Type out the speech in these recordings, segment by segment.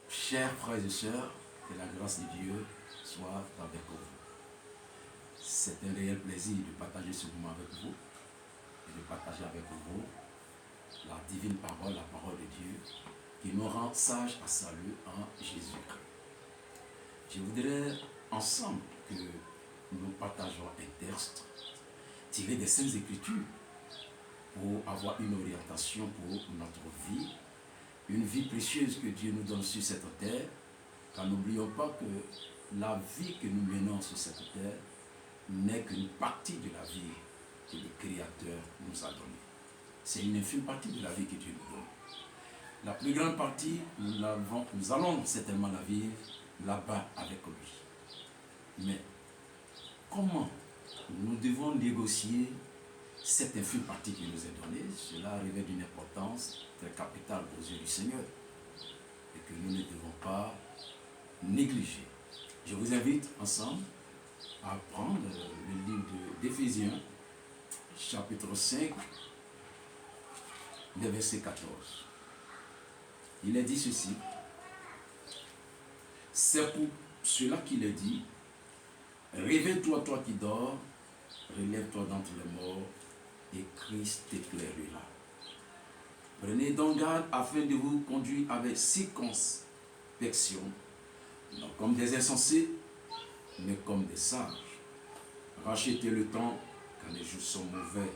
Chers frères et sœurs, que la grâce de Dieu soit avec vous. C'est un réel plaisir de partager ce moment avec vous et de partager avec vous la divine parole, la parole de Dieu qui nous rend sages à salut en Jésus-Christ. Je voudrais ensemble que nous partageons un texte tiré des Saintes Écritures pour avoir une orientation pour notre vie, une vie précieuse que Dieu nous donne sur cette terre, car n'oublions pas que la vie que nous menons sur cette terre n'est qu'une partie de la vie que le Créateur nous a donnée. C'est une infime partie de la vie que Dieu nous donne. La plus grande partie, nous allons certainement la vivre là-bas avec lui. Mais comment nous devons négocier cette infime partie qui nous est donnée? Cela revêt d'une importance très capitale aux yeux du Seigneur et que nous ne devons pas négliger. Je vous invite ensemble à prendre le livre d'Éphésiens, chapitre 5, le verset 14. Il est dit ceci: c'est pour cela qu'il est dit, réveille-toi, toi qui dors, relève-toi d'entre les morts, et Christ t'éclairera. Prenez donc garde afin de vous conduire avec circonspection, non comme des insensés, mais comme des sages. Rachetez le temps, car les jours sont mauvais.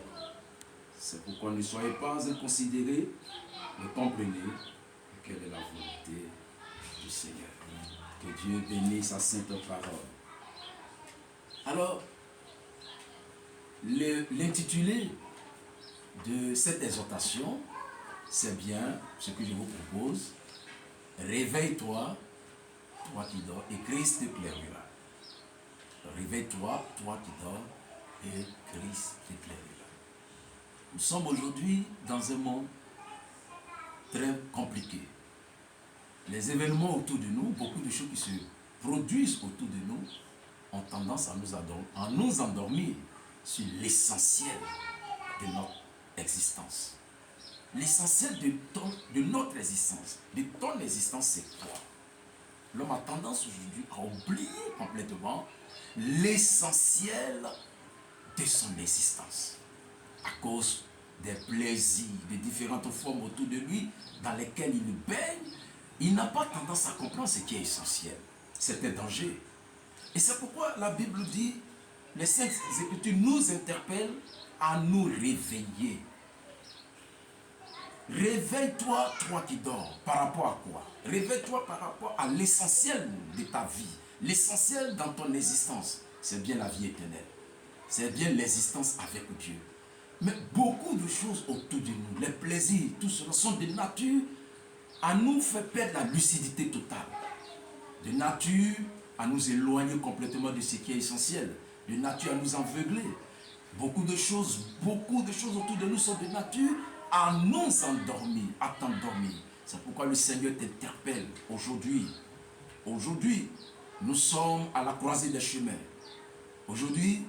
C'est pourquoi ne soyez pas inconsidérés, mais comprenez quelle est la volonté du Seigneur. Que Dieu bénisse sa sainte parole. Alors, l'intitulé de cette exhortation, c'est bien ce que je vous propose. Réveille-toi, toi qui dors, et Christ t'éclairera. Réveille-toi, toi qui dors, et Christ t'éclairera. Nous sommes aujourd'hui dans un monde très compliqué. Les événements autour de nous, beaucoup de choses qui se produisent autour de nous, ont tendance à nous endormir sur l'essentiel de notre existence. L'essentiel de notre existence, de ton existence, c'est toi. L'homme a tendance aujourd'hui à oublier complètement l'essentiel de son existence. À cause des plaisirs, de différentes formes autour de lui, dans lesquelles il baigne, il n'a pas tendance à comprendre ce qui est essentiel. C'est un danger. Et c'est pourquoi la Bible dit, les Saintes Écritures nous interpellent à nous réveiller. Réveille-toi, toi qui dors. Par rapport à quoi? Réveille-toi par rapport à l'essentiel de ta vie. L'essentiel dans ton existence, c'est bien la vie éternelle. C'est bien l'existence avec Dieu. Mais beaucoup de choses autour de nous, les plaisirs, tout cela sont de nature à nous faire perdre la lucidité totale. De nature à nous éloigner complètement de ce qui est essentiel. De nature à nous aveugler. Beaucoup de choses autour de nous sont de nature à nous endormir, à t'endormir. C'est pourquoi le Seigneur t'interpelle aujourd'hui. Aujourd'hui, nous sommes à la croisée des chemins. Aujourd'hui,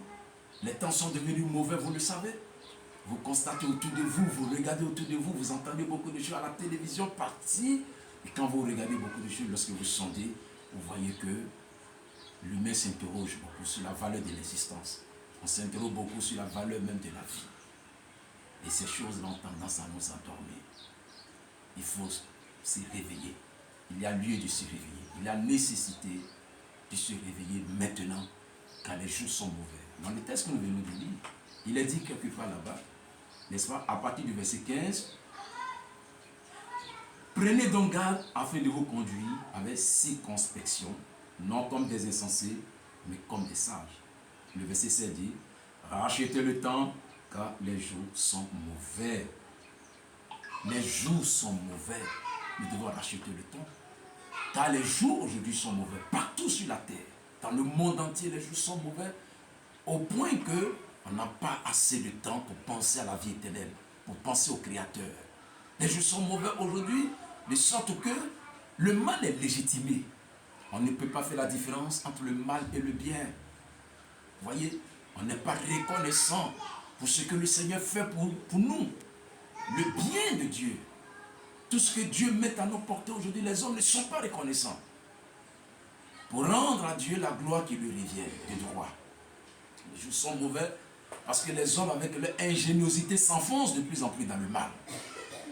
les temps sont devenus mauvais, vous le savez. Vous constatez autour de vous, vous regardez autour de vous, vous entendez beaucoup de choses à la télévision partir. Et quand vous regardez beaucoup de choses, lorsque vous sondez, vous voyez que l'humain s'interroge beaucoup sur la valeur de l'existence. On s'interroge beaucoup sur la valeur même de la vie. Et ces choses-là ont tendance à nous endormir. Il faut se réveiller. Il y a lieu de se réveiller. Il y a nécessité de se réveiller maintenant, car les jours sont mauvais. Dans le texte que nous venons de lire, il est dit quelque part là-bas, n'est-ce pas, à partir du verset 15, prenez donc garde afin de vous conduire avec circonspection, non comme des insensés, mais comme des sages. Le verset 16 dit, rachetez le temps, car les jours sont mauvais. Les jours sont mauvais. Nous devons racheter le temps. Car les jours aujourd'hui sont mauvais. Partout sur la terre, dans le monde entier, les jours sont mauvais. Au point que on n'a pas assez de temps pour penser à la vie éternelle, pour penser au Créateur. Les jours sont mauvais aujourd'hui, de sorte que le mal est légitimé. On ne peut pas faire la différence entre le mal et le bien. Vous voyez, on n'est pas reconnaissant pour ce que le Seigneur fait pour nous. Le bien de Dieu. Tout ce que Dieu met à nos portées aujourd'hui, les hommes ne sont pas reconnaissants. Pour rendre à Dieu la gloire qui lui revient de droit. Les jours sont mauvais parce que les hommes, avec leur ingéniosité, s'enfoncent de plus en plus dans le mal.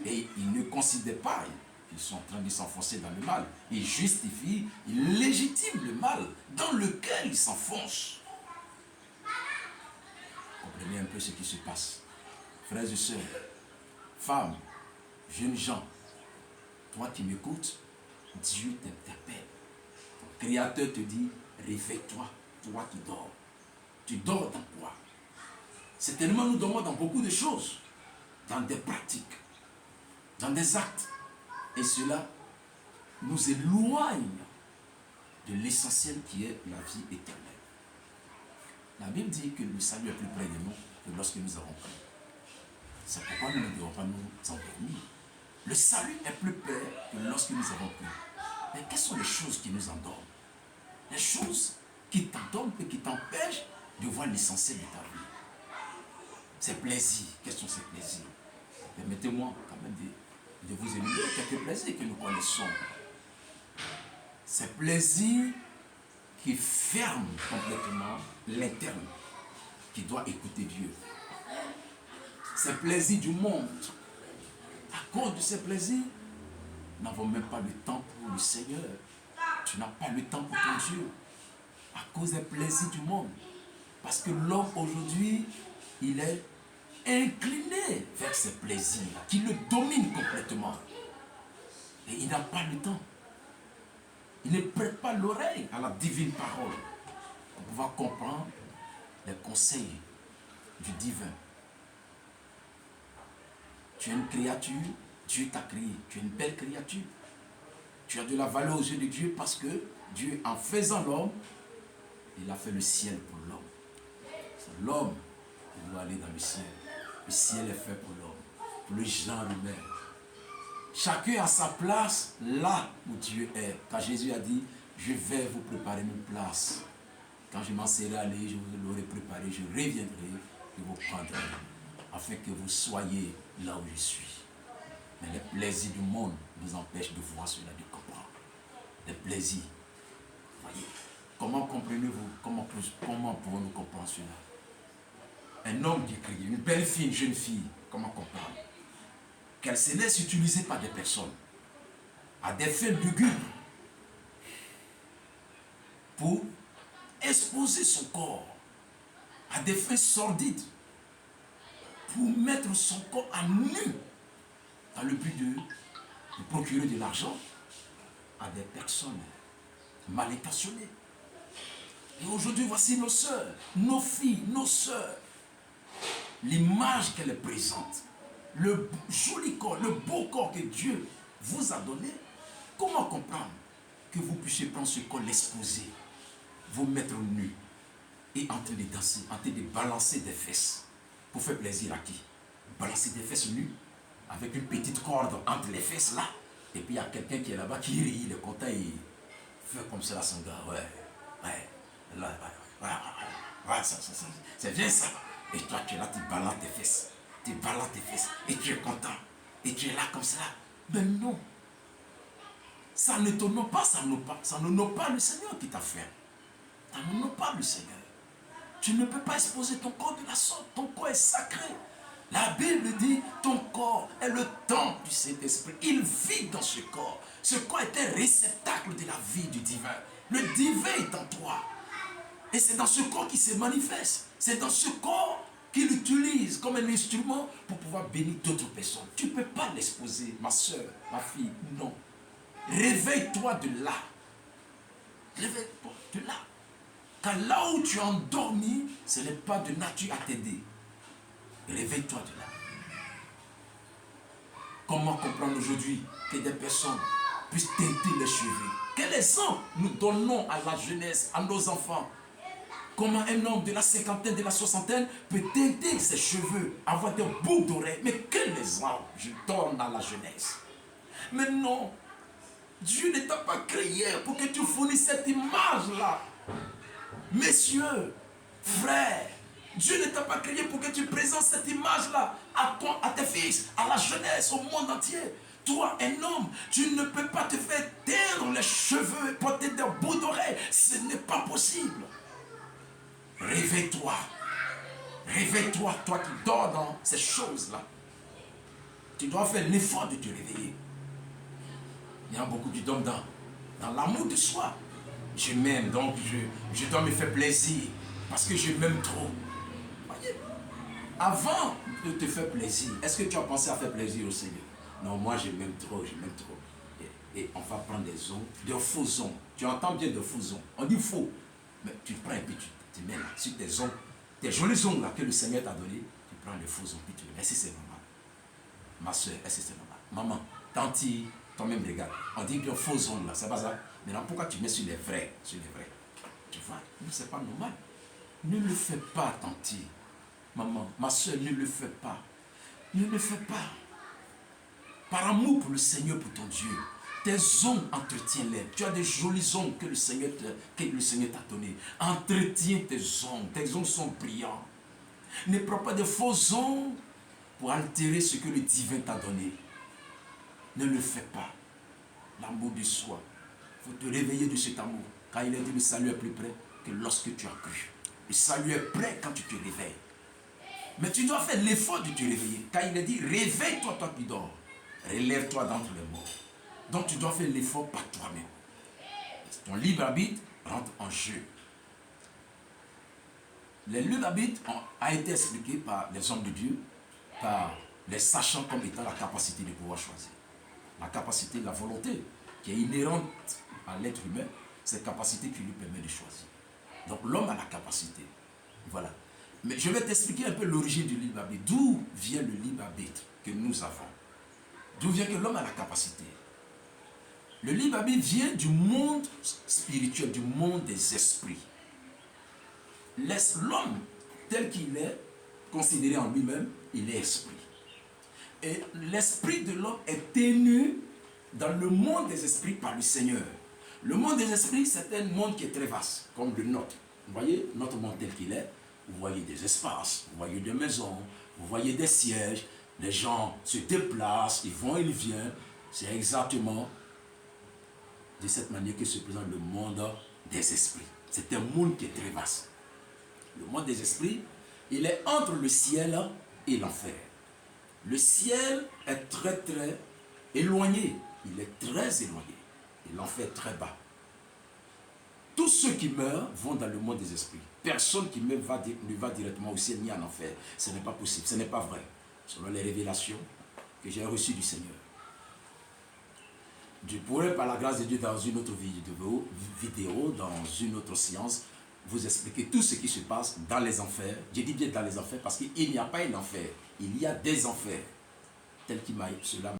Et ils ne considèrent pas qu'ils sont en train de s'enfoncer dans le mal. Ils justifient, ils légitiment le mal dans lequel ils s'enfoncent. Comprenez un peu ce qui se passe. Frères et sœurs, femmes, jeunes gens, toi qui m'écoutes, Dieu t'interpelle. Ton Créateur te dit, réveille-toi, toi qui dors. Tu dors dans quoi? Certainement, nous dormons dans beaucoup de choses, dans des pratiques, dans des actes. Et cela nous éloigne de l'essentiel qui est la vie éternelle. La Bible dit que le salut est plus près de nous que lorsque nous avons pris. C'est pourquoi nous ne devons pas nous endormir. Le salut est plus près que lorsque nous avons pris. Mais quelles sont les choses qui nous endorment? Les choses qui t'endorment et qui t'empêchent de voir l'essentiel de ta vie. Ces plaisirs, quels sont ces plaisirs? Permettez-moi quand même de vous énumérer quelques plaisirs que nous connaissons. Ces plaisirs qui ferment complètement l'interne, qui doit écouter Dieu. Ces plaisirs du monde. À cause de ces plaisirs, nous n'avons même pas le temps pour le Seigneur. Tu n'as pas le temps pour ton Dieu. À cause des plaisirs du monde. Parce que l'homme aujourd'hui, il est incliné vers ces plaisirs qui le dominent complètement. Et il n'a pas le temps. Il ne prête pas l'oreille à la divine parole pour pouvoir comprendre les conseils du divin. Tu es une créature, Dieu t'a créé. Tu es une belle créature. Tu as de la valeur aux yeux de Dieu parce que Dieu, en faisant l'homme, il a fait le ciel pour l'homme. C'est l'homme qui doit aller dans le ciel. Le ciel est fait pour l'homme, pour le genre humain. Chacun a sa place là où Dieu est. Quand Jésus a dit, je vais vous préparer une place. Quand je m'en serai allé, je vous l'aurai préparé, je reviendrai et vous prendrai, afin que vous soyez là où je suis. Mais les plaisirs du monde nous empêchent de voir cela, de comprendre. Les plaisirs. Voyez, comment comprenez-vous? Comment pouvons-nous comprendre cela? Un homme qui crie, une belle fille, une jeune fille, comment comprendre? Qu'elle se laisse utiliser par des personnes à des fins lugubres pour exposer son corps à des fins sordides, pour mettre son corps à nu dans le but de procurer de l'argent à des personnes mal intentionnées. Et aujourd'hui, voici nos sœurs, nos filles, nos sœurs, l'image qu'elles présentent, le joli corps, le beau corps que Dieu vous a donné. Comment comprendre que vous puissiez prendre ce corps, l'exposer, vous mettre nu et en train de danser, en train de balancer des fesses pour faire plaisir à qui? Balancer des fesses nues avec une petite corde entre les fesses là, et puis il y a quelqu'un qui est là-bas qui rit, il est content, il fait comme ça à son gars, là, c'est bien ça. Et toi tu es là, tu balances tes fesses. Tu balances tes fesses et tu es content. Et tu es là comme ça. Mais non. Ça ne t'honore pas, ça n'honore pas le Seigneur qui t'a fait. Ça n'honore pas le Seigneur. Tu ne peux pas exposer ton corps de la sorte. Ton corps est sacré. La Bible dit, ton corps est le temple du Saint-Esprit. Il vit dans ce corps. Ce corps est un réceptacle de la vie du divin. Le divin est en toi. Et c'est dans ce corps qui se manifeste. C'est dans ce corps qu'il utilise comme un instrument pour pouvoir bénir d'autres personnes. Tu ne peux pas l'exposer, ma soeur, ma fille, non. Réveille-toi de là. Réveille-toi de là. Car là où tu es endormi, ce n'est pas de nature à t'aider. Réveille-toi de là. Comment comprendre aujourd'hui que des personnes puissent teinter les cheveux? Quel exemple nous donnons à la jeunesse, à nos enfants? Comment un homme de la cinquantaine, de la soixantaine peut teinter ses cheveux, avoir des boucles d'oreilles? Mais quel exemple je donne à la jeunesse? Mais non, Dieu ne t'a pas créé pour que tu fournisses cette image-là. Messieurs, frères, Dieu ne t'a pas créé pour que tu présentes cette image-là à tes fils, à la jeunesse, au monde entier. Toi, un homme, tu ne peux pas te faire teindre les cheveux et porter des bouts d'oreilles. Ce n'est pas possible. Réveille-toi. Réveille-toi, toi qui dors dans ces choses-là. Tu dois faire l'effort de te réveiller. Il y a beaucoup qui dorment dans l'amour de soi. Je m'aime, donc je dois me faire plaisir parce que je m'aime trop. Voyez? Avant de te faire plaisir, est-ce que tu as pensé à faire plaisir au Seigneur? Non, moi je m'aime trop, je m'aime trop. Et on va prendre des ongles, des faux ongles. Tu entends bien de faux ongles. On dit faux, mais tu prends et puis tu te mets là sur tes ongles, tes jolis ongles là que le Seigneur t'a donné. Tu prends les faux ongles puis tu les mets. Est-ce que c'est normal? Ma soeur, est-ce que c'est normal? Maman, tanti, toi-même regarde. On dit bien faux ongles là, c'est pas ça? Maintenant, pourquoi tu mets sur les vrais? Sur les vrais. Tu vois, c'est pas normal. Ne le fais pas, tanti. Maman, ma soeur, ne le fais pas. Ne le fais pas. Par amour pour le Seigneur, pour ton Dieu. Tes ongles, entretiens-les. Tu as des jolis ongles que le Seigneur t'a donné. Entretiens tes ongles. Tes ongles sont brillants. Ne prends pas de faux ongles pour altérer ce que le divin t'a donné. Ne le fais pas. L'amour de soi. Il faut te réveiller de cet amour. Car il a dit le salut est plus près que lorsque tu as cru. Le salut est prêt quand tu te réveilles. Mais tu dois faire l'effort de te réveiller. Car il a dit, réveille-toi, toi qui dors. Relève-toi d'entre les morts. Donc tu dois faire l'effort par toi-même. Ton libre arbitre rentre en jeu. Le libre arbitre a été expliqué par les hommes de Dieu, par les sachants comme étant la capacité de pouvoir choisir. La capacité, la volonté qui est inhérente à l'être humain, cette capacité qui lui permet de choisir. Donc l'homme a la capacité. Voilà. Mais je vais t'expliquer un peu l'origine du libre arbitre. D'où vient le libre arbitre que nous avons? D'où vient que l'homme a la capacité? Le libre arbitre vient du monde spirituel, du monde des esprits. L'homme, tel qu'il est, considéré en lui-même, il est esprit. Et l'esprit de l'homme est tenu dans le monde des esprits par le Seigneur. Le monde des esprits, c'est un monde qui est très vaste, comme le nôtre. Vous voyez, notre monde tel qu'il est, vous voyez des espaces, vous voyez des maisons, vous voyez des sièges, les gens se déplacent, ils vont, ils viennent. C'est exactement de cette manière que se présente le monde des esprits. C'est un monde qui est très vaste. Le monde des esprits, il est entre le ciel et l'enfer. Le ciel est très très éloigné. Il est très éloigné. Et l'enfer est très bas. Tous ceux qui meurent vont dans le monde des esprits. Personne qui meurt ne va directement au ciel ni en enfer. Ce n'est pas possible, ce n'est pas vrai. Selon les révélations que j'ai reçues du Seigneur. Je pourrais, par la grâce de Dieu, dans une autre vidéo, dans une autre séance, vous expliquer tout ce qui se passe dans les enfers. Je dis bien dans les enfers parce qu'il n'y a pas un enfer. Il y a des enfers. Tel qu'il m'a cela